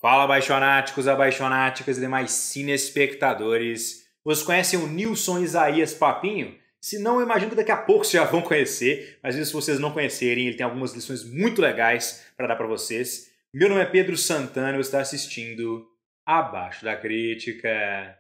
Fala, abaixonáticos, abaixonáticas e demais cinespectadores. Vocês conhecem o Nilson Isaías Papinho? Se não, eu imagino que daqui a pouco vocês já vão conhecer, mas mesmo se vocês não conhecerem, ele tem algumas lições muito legais para dar para vocês. Meu nome é Pedro Santana e você está assistindo Abaixo da Crítica.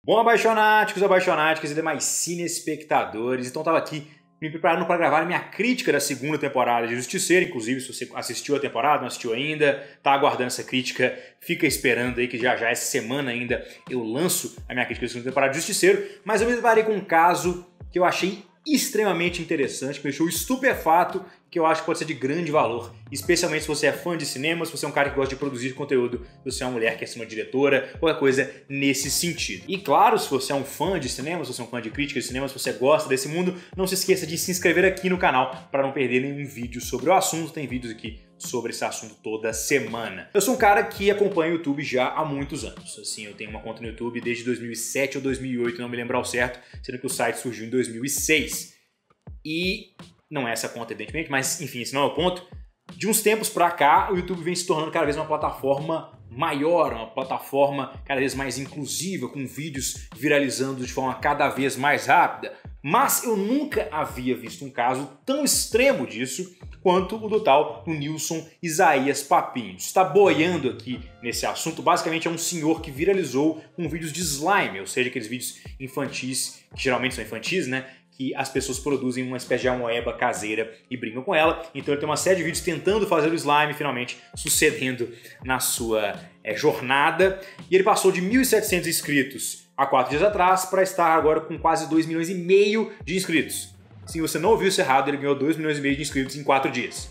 Bom, abaixonáticos, abaixonáticas e demais cinespectadores, então eu estava aqui me preparando para gravar minha crítica da segunda temporada de Justiceiro. Inclusive, se você assistiu a temporada, não assistiu ainda, tá aguardando essa crítica, fica esperando aí que já essa semana ainda eu lanço a minha crítica da segunda temporada de Justiceiro. Mas eu me deparei com um caso que eu achei extremamente interessante, que me deixou estupefato, que eu acho que pode ser de grande valor, especialmente se você é fã de cinema, se você é um cara que gosta de produzir conteúdo, se você é uma mulher que é uma diretora, qualquer coisa nesse sentido. E claro, se você é um fã de cinema, se você é um fã de crítica de cinema, se você gosta desse mundo, não se esqueça de se inscrever aqui no canal para não perder nenhum vídeo sobre o assunto. Tem vídeos aqui sobre esse assunto toda semana. Eu sou um cara que acompanha o YouTube já há muitos anos. Assim, eu tenho uma conta no YouTube desde 2007 ou 2008, não me lembro ao certo, sendo que o site surgiu em 2006. E não é essa conta, evidentemente, mas enfim, esse não é o ponto. De uns tempos pra cá, o YouTube vem se tornando cada vez uma plataforma maior, uma plataforma cada vez mais inclusiva, com vídeos viralizando de forma cada vez mais rápida. Mas eu nunca havia visto um caso tão extremo disso quanto o do tal do Nilson Isaías Papinho. Está boiando aqui nesse assunto. Basicamente é um senhor que viralizou com vídeos de slime, ou seja, aqueles vídeos infantis, que geralmente são infantis, né? Que as pessoas produzem uma espécie de amoeba caseira e brincam com ela. Então ele tem uma série de vídeos tentando fazer o slime, finalmente sucedendo na sua jornada. E ele passou de 1.700 inscritos há 4 dias atrás para estar agora com quase 2,5 milhões de inscritos. Se você não ouviu isso errado, ele ganhou 2,5 milhões de inscritos em 4 dias.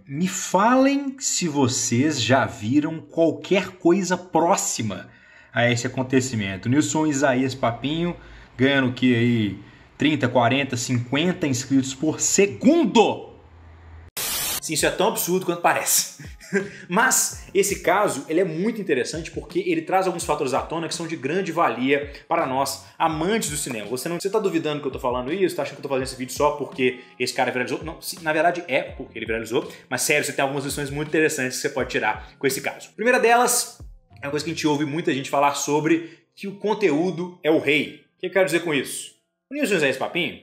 Me falem se vocês já viram qualquer coisa próxima a esse acontecimento. Nilson Isaías Papinho ganhando o que aí? 30, 40, 50 inscritos por segundo. Sim, isso é tão absurdo quanto parece. Mas esse caso ele é muito interessante porque ele traz alguns fatores à tona que são de grande valia para nós, amantes do cinema. Você está duvidando que eu estou falando isso? Está achando que eu estou fazendo esse vídeo só porque esse cara viralizou? Não, na verdade é porque ele viralizou. Mas sério, você tem algumas lições muito interessantes que você pode tirar com esse caso. A primeira delas é uma coisa que a gente ouve muita gente falar sobre, que o conteúdo é o rei. O que eu quero dizer com isso? O Nilson Isaías Papinho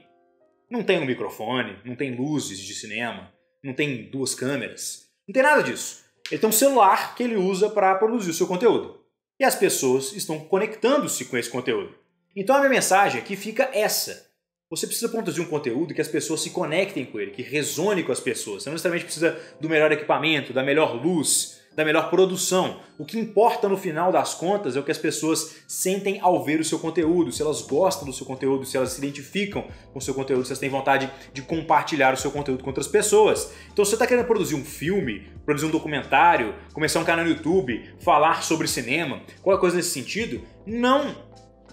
não tem um microfone, não tem luzes de cinema, não tem 2 câmeras, não tem nada disso. Ele tem um celular que ele usa para produzir o seu conteúdo. E as pessoas estão conectando-se com esse conteúdo. Então a minha mensagem aqui fica essa. Você precisa produzir um conteúdo que as pessoas se conectem com ele, que ressone com as pessoas. Você não necessariamente precisa do melhor equipamento, da melhor luz, da melhor produção. O que importa no final das contas é o que as pessoas sentem ao ver o seu conteúdo, se elas gostam do seu conteúdo, se elas se identificam com o seu conteúdo, se elas têm vontade de compartilhar o seu conteúdo com outras pessoas. Então se você está querendo produzir um filme, produzir um documentário, começar um canal no YouTube, falar sobre cinema, qualquer coisa nesse sentido, não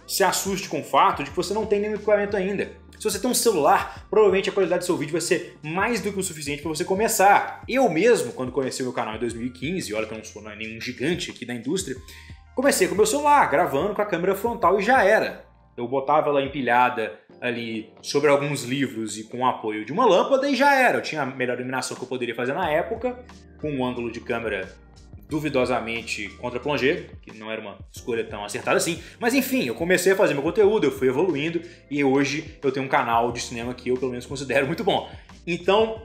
se assuste com o fato de que você não tem nenhum equipamento ainda. Se você tem um celular, provavelmente a qualidade do seu vídeo vai ser mais do que o suficiente para você começar. Eu mesmo, quando comecei o meu canal em 2015, olha que eu não sou nenhum gigante aqui da indústria, comecei com o meu celular, gravando com a câmera frontal e já era. Eu botava ela empilhada ali sobre alguns livros e com o apoio de uma lâmpada e já era. Eu tinha a melhor iluminação que eu poderia fazer na época, com um ângulo de câmera duvidosamente contra plongé, que não era uma escolha tão acertada assim, mas enfim, eu comecei a fazer meu conteúdo, eu fui evoluindo e hoje eu tenho um canal de cinema que eu pelo menos considero muito bom. Então,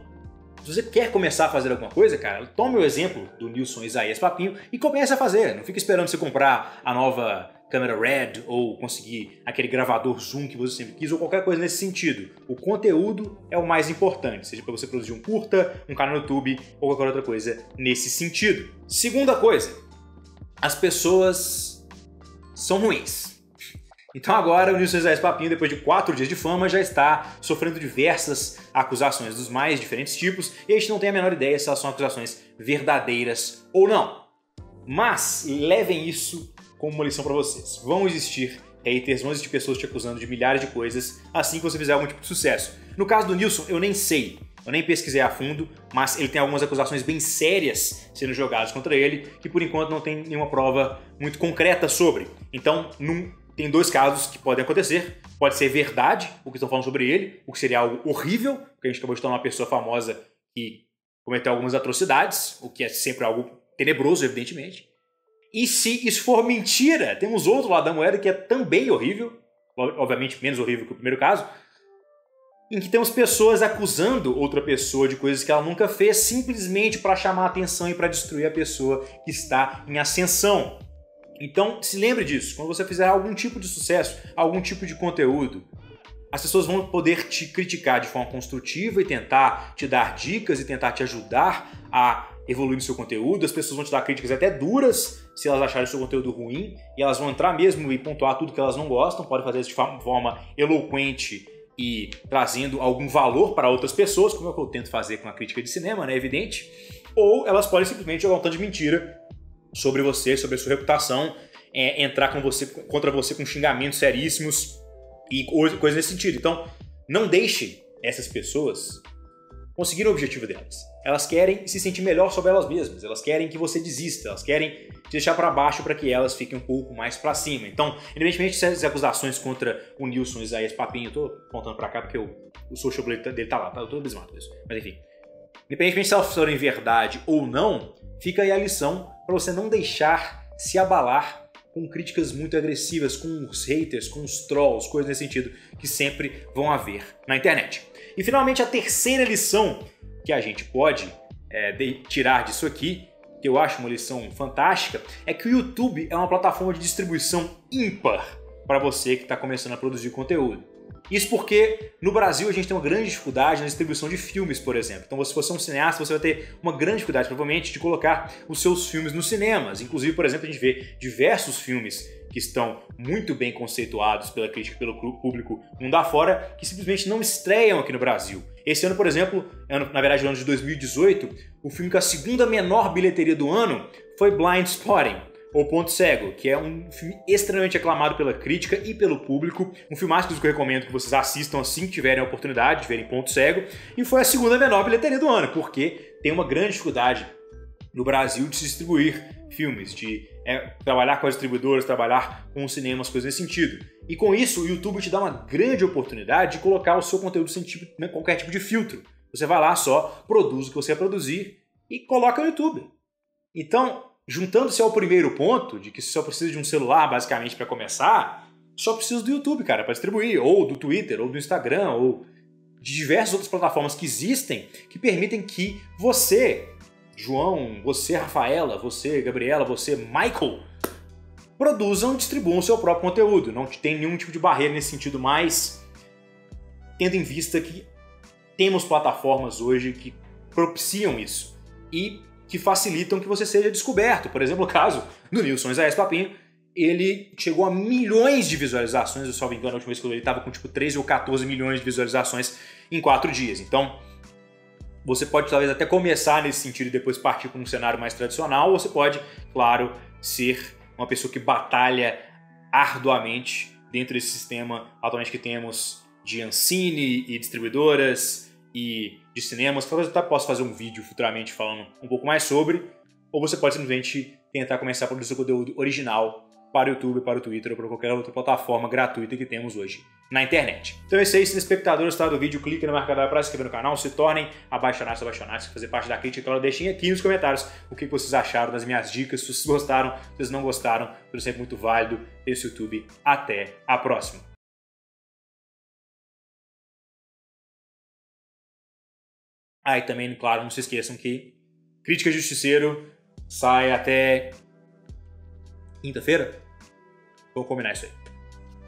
se você quer começar a fazer alguma coisa, cara, tome o exemplo do Nilson Isaías Papinho e comece a fazer. Não fique esperando você comprar a nova câmera Red ou conseguir aquele gravador zoom que você sempre quis ou qualquer coisa nesse sentido. O conteúdo é o mais importante, seja para você produzir um curta, um canal no YouTube ou qualquer outra coisa nesse sentido. Segunda coisa, as pessoas são ruins. Então agora o Nilson Isaías Papinho, depois de 4 dias de fama, já está sofrendo diversas acusações dos mais diferentes tipos e a gente não tem a menor ideia se elas são acusações verdadeiras ou não. Mas levem isso como uma lição para vocês. Vão existir haters, vão existir pessoas te acusando de milhares de coisas assim que você fizer algum tipo de sucesso. No caso do Nilson, eu nem sei, eu nem pesquisei a fundo, mas ele tem algumas acusações bem sérias sendo jogadas contra ele, que por enquanto não tem nenhuma prova muito concreta sobre. Então, não tem dois casos que podem acontecer. Pode ser verdade o que estão falando sobre ele, o que seria algo horrível, porque a gente acabou de tornar uma pessoa famosa que cometeu algumas atrocidades, o que é sempre algo tenebroso, evidentemente. E se isso for mentira, temos outro lado da moeda que é também horrível, obviamente menos horrível que o primeiro caso, em que temos pessoas acusando outra pessoa de coisas que ela nunca fez simplesmente para chamar a atenção e para destruir a pessoa que está em ascensão. Então, se lembre disso. Quando você fizer algum tipo de sucesso, algum tipo de conteúdo, as pessoas vão poder te criticar de forma construtiva e tentar te dar dicas e tentar te ajudar a evoluir no seu conteúdo. As pessoas vão te dar críticas até duras se elas acharem o seu conteúdo ruim, e elas vão entrar mesmo e pontuar tudo que elas não gostam. Podem fazer isso de forma eloquente e trazendo algum valor para outras pessoas, como é que eu tento fazer com a crítica de cinema, né? Evidente. Ou elas podem simplesmente jogar um tanto de mentira sobre você, sobre a sua reputação, entrar contra você com xingamentos seríssimos e coisas nesse sentido. Então, não deixe essas pessoas conseguir o objetivo delas. Elas querem se sentir melhor sobre elas mesmas, elas querem que você desista, elas querem te deixar para baixo para que elas fiquem um pouco mais para cima. Então, independentemente das acusações contra o Nilson Isaías Papinho, eu tô apontando para cá porque o social dele tá lá, tá? Eu tô abismado com isso. Mas enfim, independentemente se elas forem verdade ou não, fica aí a lição para você não deixar se abalar com críticas muito agressivas, com os haters, com os trolls, coisas nesse sentido que sempre vão haver na internet. E finalmente a terceira lição que a gente pode tirar disso aqui, que eu acho uma lição fantástica, é que o YouTube é uma plataforma de distribuição ímpar para você que está começando a produzir conteúdo. Isso porque no Brasil a gente tem uma grande dificuldade na distribuição de filmes, por exemplo. Então, se você é um cineasta, você vai ter uma grande dificuldade, provavelmente, de colocar os seus filmes nos cinemas. Inclusive, por exemplo, a gente vê diversos filmes que estão muito bem conceituados pela crítica e pelo público mundo afora, que simplesmente não estreiam aqui no Brasil. Esse ano, por exemplo, na verdade, no ano de 2018, o filme com a segunda menor bilheteria do ano foi Blind Spotting, ou Ponto Cego, que é um filme extremamente aclamado pela crítica e pelo público, um filmaço que eu recomendo que vocês assistam assim que tiverem a oportunidade de verem Ponto Cego, e foi a segunda menor bilheteria do ano, porque tem uma grande dificuldade no Brasil de se distribuir filmes, de trabalhar com as distribuidoras, trabalhar com os cinemas, coisas nesse sentido. E com isso, o YouTube te dá uma grande oportunidade de colocar o seu conteúdo sem qualquer tipo de filtro. Você vai lá, só produz o que você quer produzir e coloca no YouTube. Então, juntando-se ao primeiro ponto, de que você só precisa de um celular, basicamente, para começar, só precisa do YouTube, cara, para distribuir, ou do Twitter, ou do Instagram, ou de diversas outras plataformas que existem, que permitem que você, João, você, Rafaela, você, Gabriela, você, Michael, produzam e distribuam o seu próprio conteúdo. Não tem nenhum tipo de barreira nesse sentido, mas tendo em vista que temos plataformas hoje que propiciam isso e que facilitam que você seja descoberto. Por exemplo, o caso do Nilson Isaías Papinho, ele chegou a milhões de visualizações, eu só me engano, a última vez que ele estava com tipo 13 ou 14 milhões de visualizações em 4 dias. Então, você pode talvez até começar nesse sentido e depois partir para um cenário mais tradicional, ou você pode, claro, ser uma pessoa que batalha arduamente dentro desse sistema atualmente que temos de Ancine e distribuidoras e de cinemas. Talvez eu até possa fazer um vídeo futuramente falando um pouco mais sobre, ou você pode simplesmente tentar começar a produzir conteúdo original para o YouTube, para o Twitter ou para qualquer outra plataforma gratuita que temos hoje na internet. Então é isso aí, se espectadores gostaram do vídeo, clique no marcador para se inscrever no canal, se tornem apaixonados, fazer parte da crítica, então deixem aqui nos comentários o que vocês acharam das minhas dicas, se vocês gostaram, se vocês não gostaram, tudo sempre muito válido esse YouTube. Até a próxima! E também, claro, não se esqueçam que Crítica Justiceiro sai até quinta-feira. Vamos combinar isso aí.